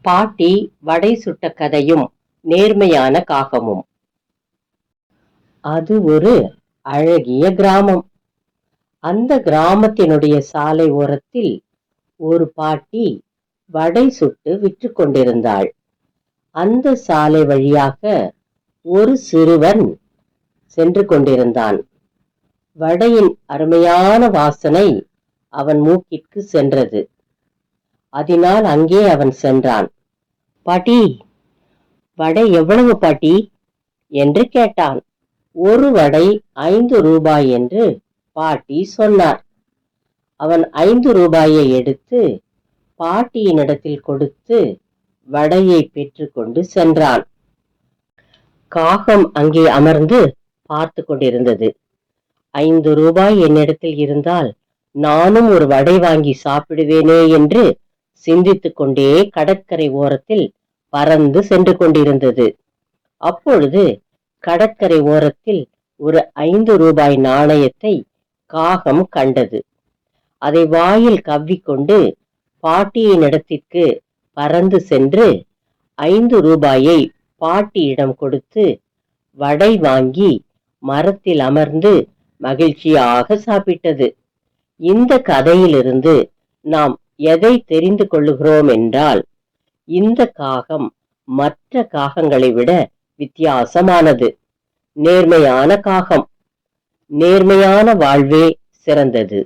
பாட்டி வடை சுட்ட கதையும் நேர்மையான காகமும். அது ஒரு அழகிய கிராமம். அந்த கிராமத்தினுடைய சாலை ஓரத்தில் ஒரு பாட்டி வடை சுட்டு விற்று கொண்டிருந்தாள். அந்த சாலை வழியாக ஒரு சிறுவன் சென்று கொண்டிருந்தான். வடையின் அருமையான வாசனை அவன் மூக்கிற்கு சென்றது. அதனால் அங்கே அவன் சென்றான். பாட்டி, வடை எவ்வளவு பாட்டி என்று கேட்டான். ஒரு வடை 5 ரூபாய் என்று பாட்டி சொன்னார். அவன் 5 ரூபாயை எடுத்து பாட்டியினிடத்தில் கொடுத்து வடையை பெற்று கொண்டு சென்றான். காகம் அங்கே அமர்ந்து பார்த்து கொண்டிருந்தது. 5 ரூபாய் என்னிடத்தில் இருந்தால் நானும் ஒரு வடை வாங்கி சாப்பிடுவேனே என்று சிந்தித்துக் கொண்டே கடற்கரை ஓரத்தில் பறந்து சென்று கொண்டிருந்தது. அப்பொழுது கடற்கரை ஓரத்தில் ஒரு 5 ரூபாய் நாணயத்தை காகம் கண்டது. அதை வாயில் கவ்விக்கொண்டு பாட்டியின் இடத்திற்கு பறந்து சென்று 5 ரூபாயை பாட்டியிடம் கொடுத்து வடை வாங்கி மரத்தில் அமர்ந்து மகிழ்ச்சியாக சாப்பிட்டது. இந்த கதையிலிருந்து நாம் எதை தெரிந்து கொள்ளுகிறோம் என்றால், இந்த காகம் மற்ற காகங்களை விட வித்தியாசமானது. நேர்மையான காகம். நேர்மையான வாழ்வே சிறந்தது.